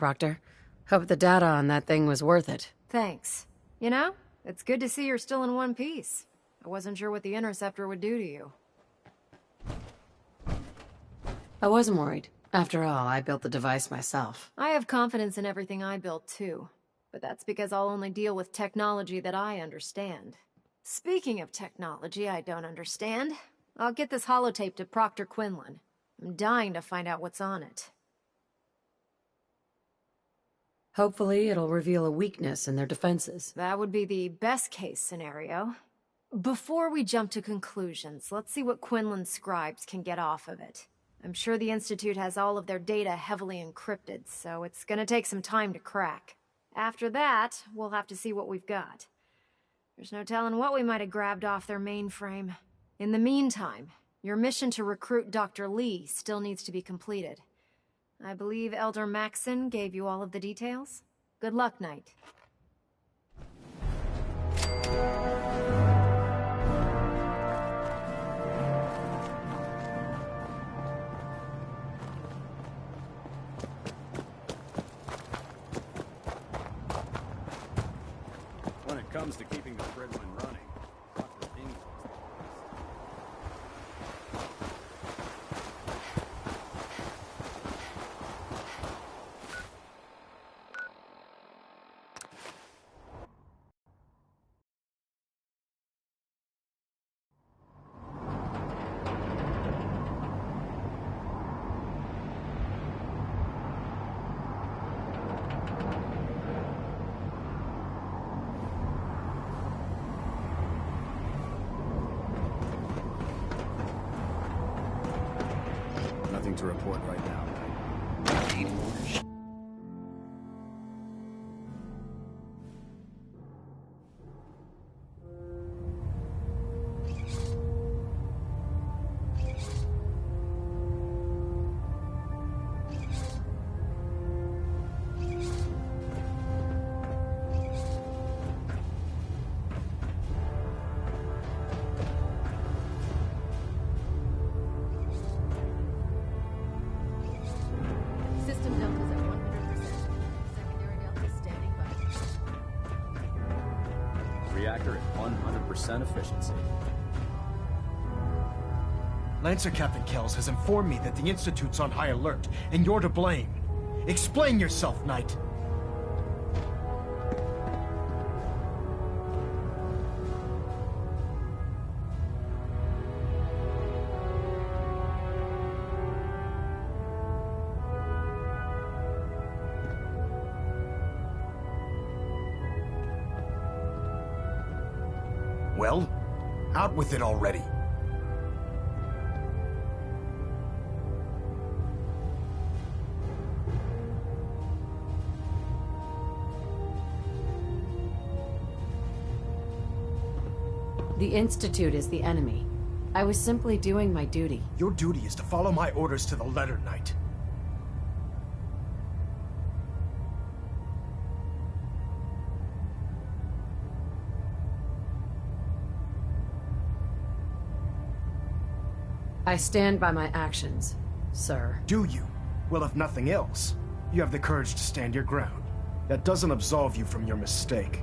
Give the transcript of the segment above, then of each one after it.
Proctor. Hope the data on that thing was worth it. Thanks. You know, it's good to see you're still in one piece. I wasn't sure what the Interceptor would do to you. I wasn't worried. After all, I built the device myself. I have confidence in everything I built, too. But that's because I'll only deal with technology that I understand. Speaking of technology I don't understand, I'll get this holotape to Proctor Quinlan. I'm dying to find out what's on it. Hopefully, it'll reveal a weakness in their defenses. That would be the best-case scenario. Before we jump to conclusions, let's see what Quinlan's scribes can get off of it. I'm sure the Institute has all of their data heavily encrypted, so it's gonna take some time to crack. After that, we'll have to see what we've got. There's no telling what we might have grabbed off their mainframe. In the meantime, your mission to recruit Dr. Lee still needs to be completed. I believe Elder Maxson gave you all of the details? Good luck, Knight. When it comes to keeping the Gridman running, Dr. England's nothing to report right now. System delta's at 100%. Secondary delta's standing by. Reactor at 100% efficiency. Lancer Captain Kells has informed me that the Institute's on high alert, and you're to blame. Explain yourself, Knight. Well, out with it already. The Institute is the enemy. I was simply doing my duty. Your duty is to follow my orders to the letter, Knight. I stand by my actions, sir. Do you? Well, if nothing else, you have the courage to stand your ground. That doesn't absolve you from your mistake.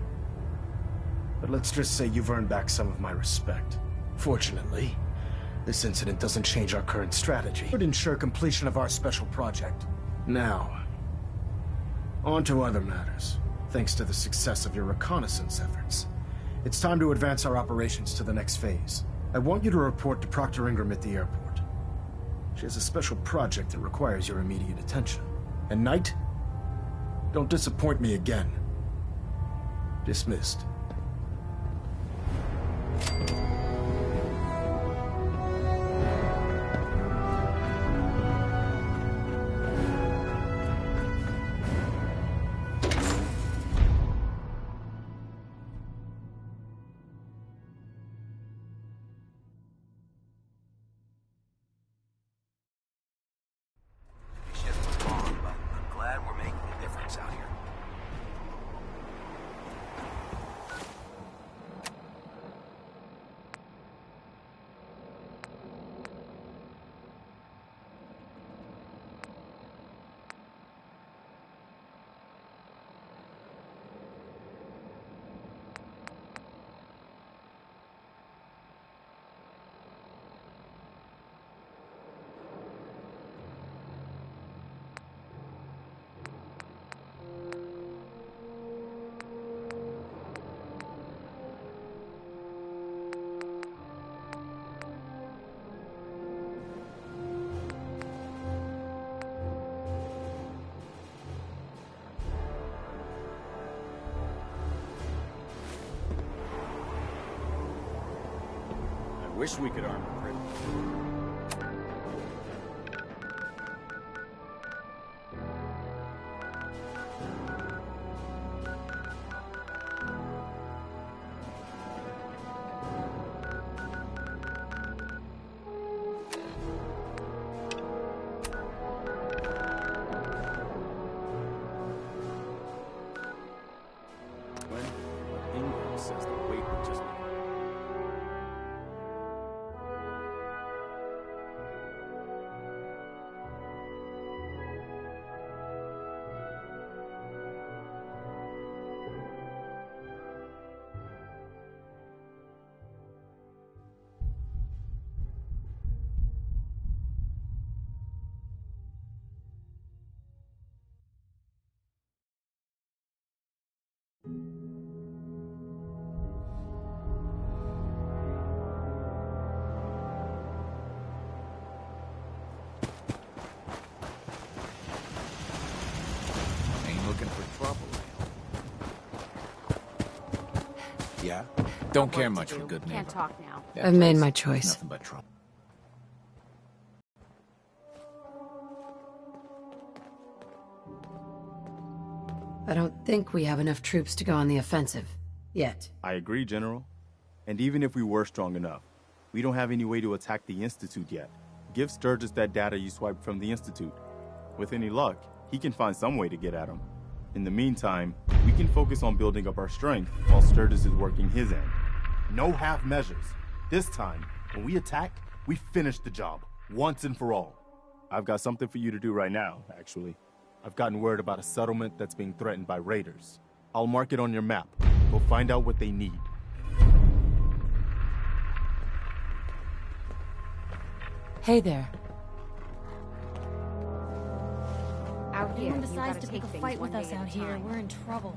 But let's just say you've earned back some of my respect. Fortunately, this incident doesn't change our current strategy. It would ensure completion of our special project. Now, on to other matters. Thanks to the success of your reconnaissance efforts, it's time to advance our operations to the next phase. I want you to report to Proctor Ingram at the airport. She has a special project that requires your immediate attention. And Knight, don't disappoint me again. Dismissed. Wish we could arm the Pridman. Ingram says the wait would just be... Yeah? Don't care much for good neighbor. Can't talk now. I've made my choice. Nothing but trouble. I don't think we have enough troops to go on the offensive. Yet. I agree, General. And even if we were strong enough, we don't have any way to attack the Institute yet. Give Sturgis that data you swiped from the Institute. With any luck, he can find some way to get at him. In the meantime, we can focus on building up our strength while Sturgis is working his end. No half measures. This time, when we attack, we finish the job, once and for all. I've got something for you to do right now, actually. I've gotten word about a settlement that's being threatened by raiders. I'll mark it on your map. Go find out what they need. Hey there. Out here, Anyone you decides gotta to pick take a things fight one with us day at a out here, time. we're in trouble.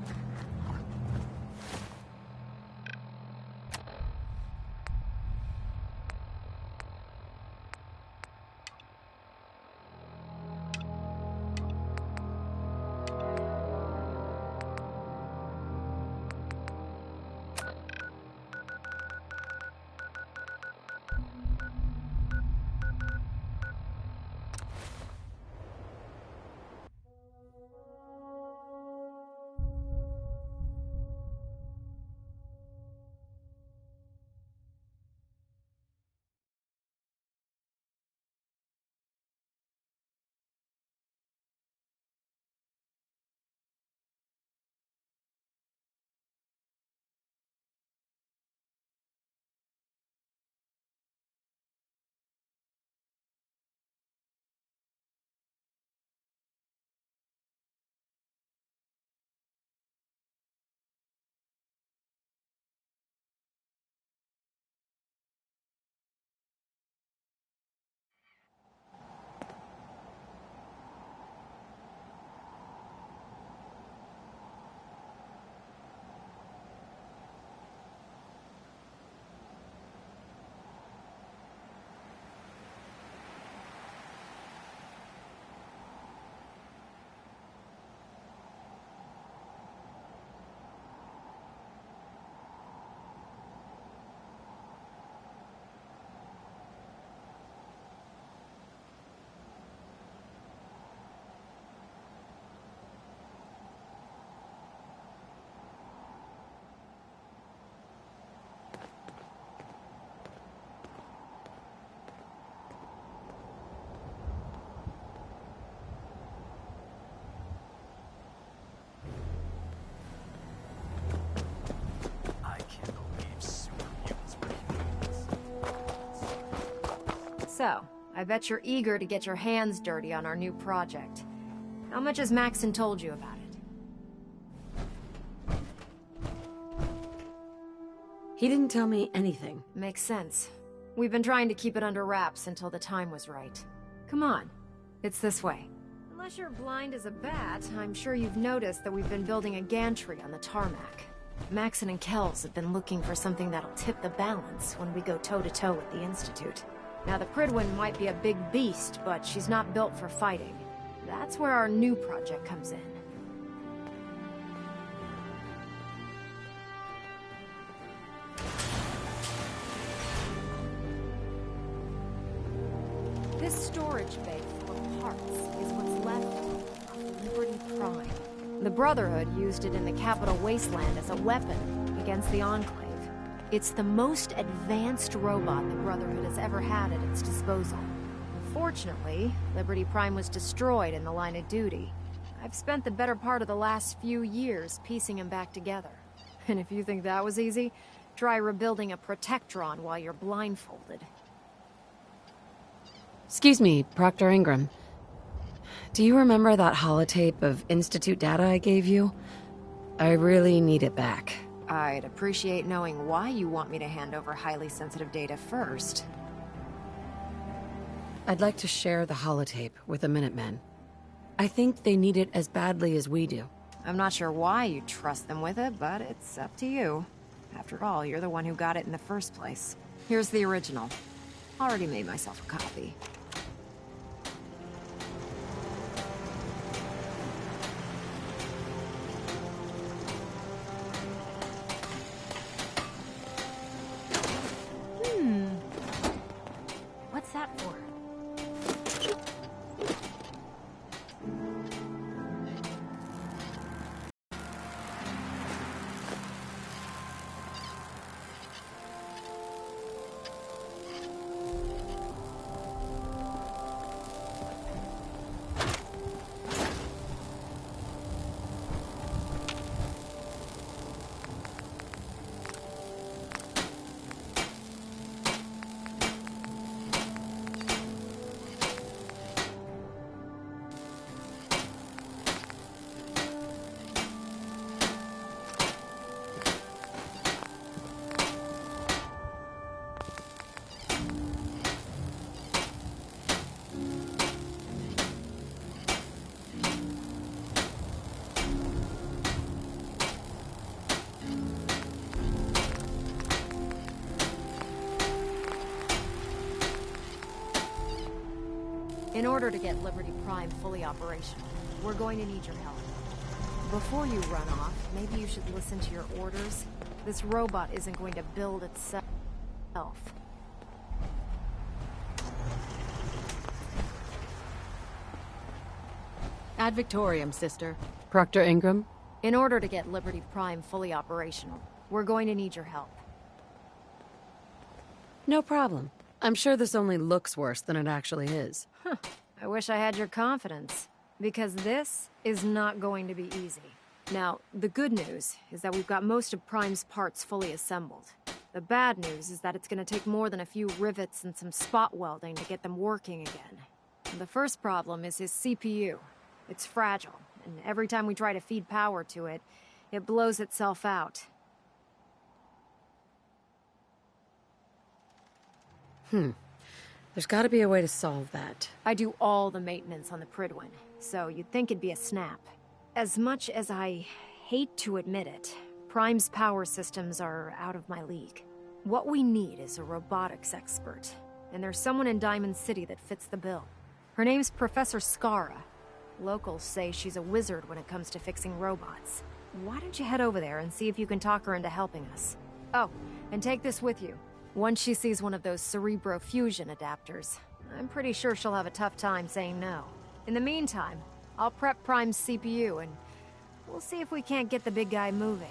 So, I bet you're eager to get your hands dirty on our new project. How much has Maxon told you about it? He didn't tell me anything. Makes sense. We've been trying to keep it under wraps until the time was right. Come on. It's this way. Unless you're blind as a bat, I'm sure you've noticed that we've been building a gantry on the tarmac. Maxon and Kells have been looking for something that'll tip the balance when we go toe-to-toe with the Institute. Now, the Pridwen might be a big beast, but she's not built for fighting. That's where our new project comes in. storage bay full of parts is what's left of Liberty Prime. The Brotherhood used it in the Capital Wasteland as a weapon against the Enclave. It's the most advanced robot the Brotherhood has ever had at its disposal. Unfortunately, Liberty Prime was destroyed in the line of duty. I've spent the better part of the last few years piecing him back together. And if you think that was easy, try rebuilding a Protectron while you're blindfolded. Excuse me, Proctor Ingram. Do you remember that holotape of Institute data I gave you? I really need it back. I'd appreciate knowing why you want me to hand over highly sensitive data first. I'd like to share the holotape with the Minutemen. I think they need it as badly as we do. I'm not sure why you trust them with it, but it's up to you. After all, you're the one who got it in the first place. Here's the original. Already made myself a copy. What's that for? In order to get Liberty Prime fully operational, we're going to need your help. Before you run off, maybe you should listen to your orders. This robot isn't going to build itself. Ad Victoriam, sister. Proctor Ingram? In order to get Liberty Prime fully operational, we're going to need your help. No problem. I'm sure this only looks worse than it actually is. I wish I had your confidence, because this is not going to be easy. Now, the good news is that we've got most of Prime's parts fully assembled. The bad news is that it's going to take more than a few rivets and some spot welding to get them working again. And the first problem is his CPU. It's fragile, and every time we try to feed power to it, it blows itself out. There's gotta be a way to solve that. I do all the maintenance on the Pridwin, so you'd think it'd be a snap. As much as I hate to admit it, Prime's power systems are out of my league. What we need is a robotics expert, and there's someone in Diamond City that fits the bill. Her name's Professor Skara. Locals say she's a wizard when it comes to fixing robots. Why don't you head over there and see if you can talk her into helping us? Oh, and take this with you. Once she sees one of those Cerebro fusion adapters, I'm pretty sure she'll have a tough time saying no. In the meantime, I'll prep Prime's CPU and we'll see if we can't get the big guy moving.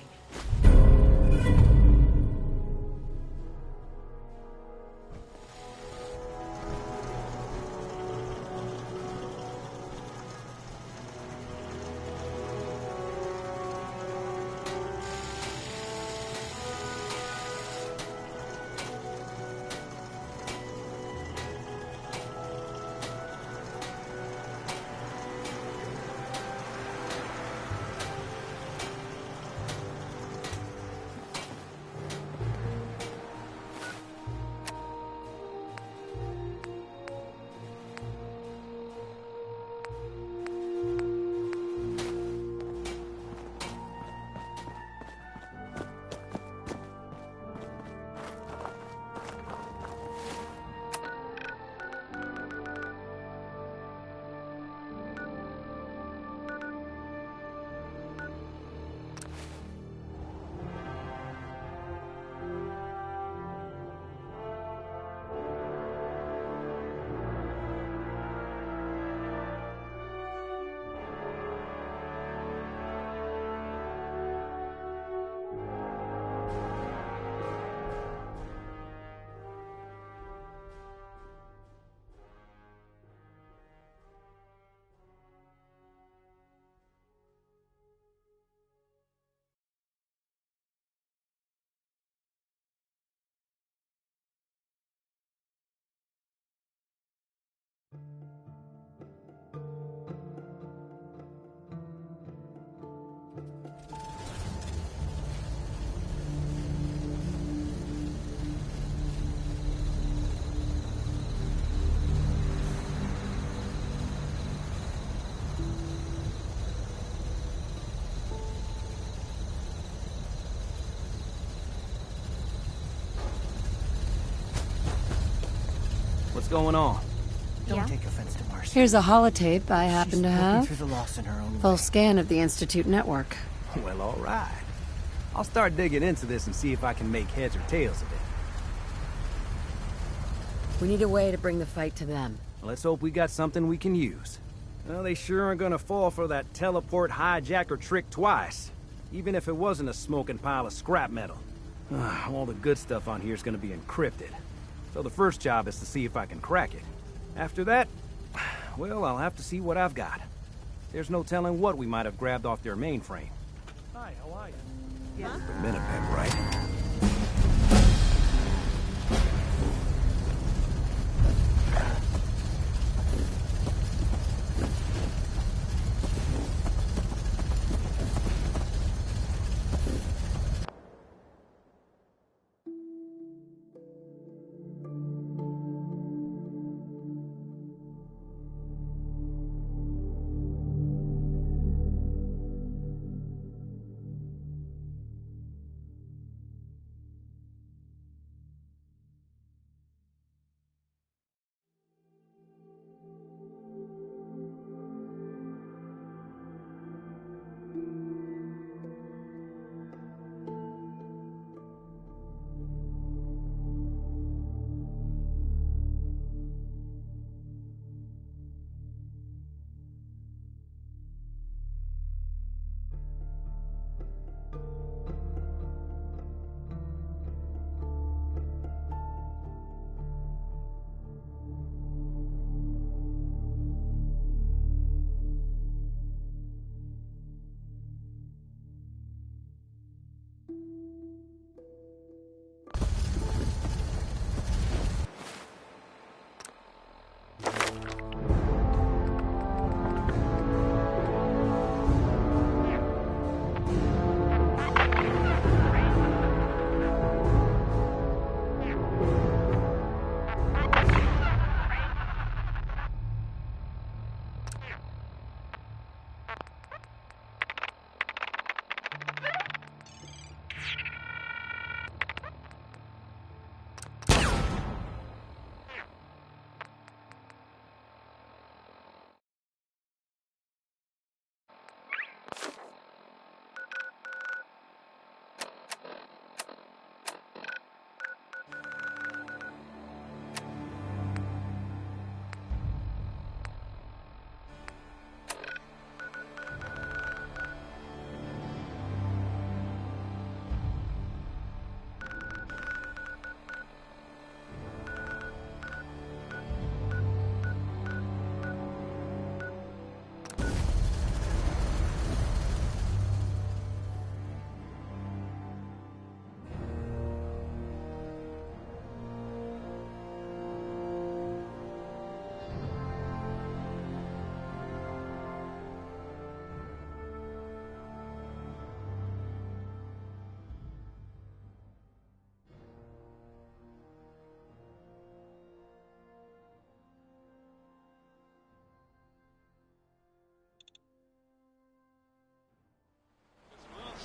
going on? Don't Yeah? take offense to Marcy. Here's a holotape I happen She's to working have. through the loss in her own Full way. scan of the Institute network. Well, all right. I'll start digging into this and see if I can make heads or tails of it. We need a way to bring the fight to them. Let's hope we got something we can use. Well, they sure aren't gonna fall for that teleport hijacker trick twice. Even if it wasn't a smoking pile of scrap metal. All the good stuff on here is gonna be encrypted. So the first job is to see if I can crack it. After that, well, I'll have to see what I've got. There's no telling what we might have grabbed off their mainframe. Hi, how are you? Yeah. The Minutemen, right?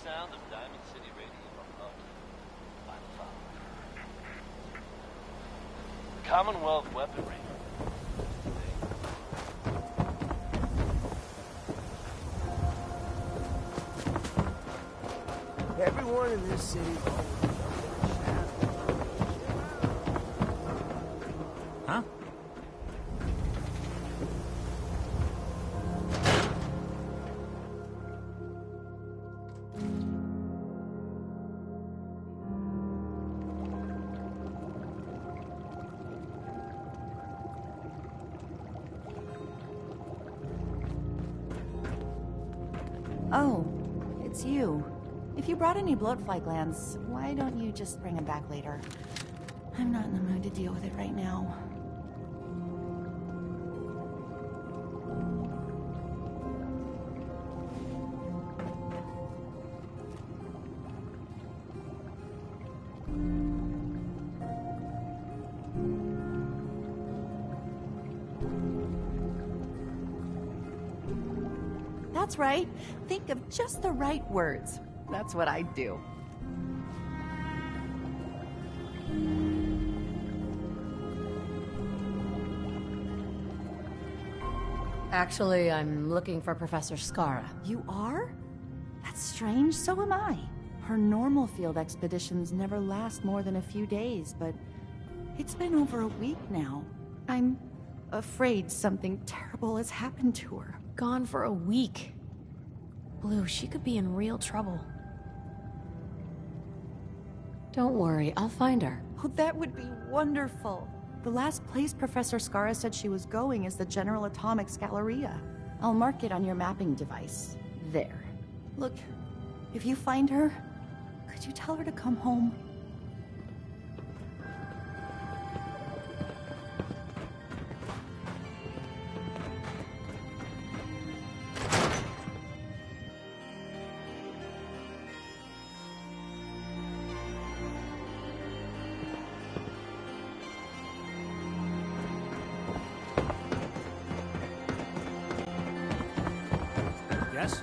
Sound of Diamond City Radio up. Final file. Commonwealth weaponry. Everyone in this city. Huh? Oh, it's you. If you brought any bloatfly glands, why don't you just bring them back later? I'm not in the mood to deal with it right now. That's right. Think of just the right words. That's what I do. Actually, I'm looking for Professor Skara. You are? That's strange, so am I. Her normal field expeditions never last more than a few days, but it's been over a week now. I'm afraid something terrible has happened to her. Gone for a week. Blue, she could be in real trouble. Don't worry, I'll find her. Oh, that would be wonderful. The last place Professor Skara said she was going is the General Atomics Galleria. I'll mark it on your mapping device. There. Look, if you find her, could you tell her to come home? Yes?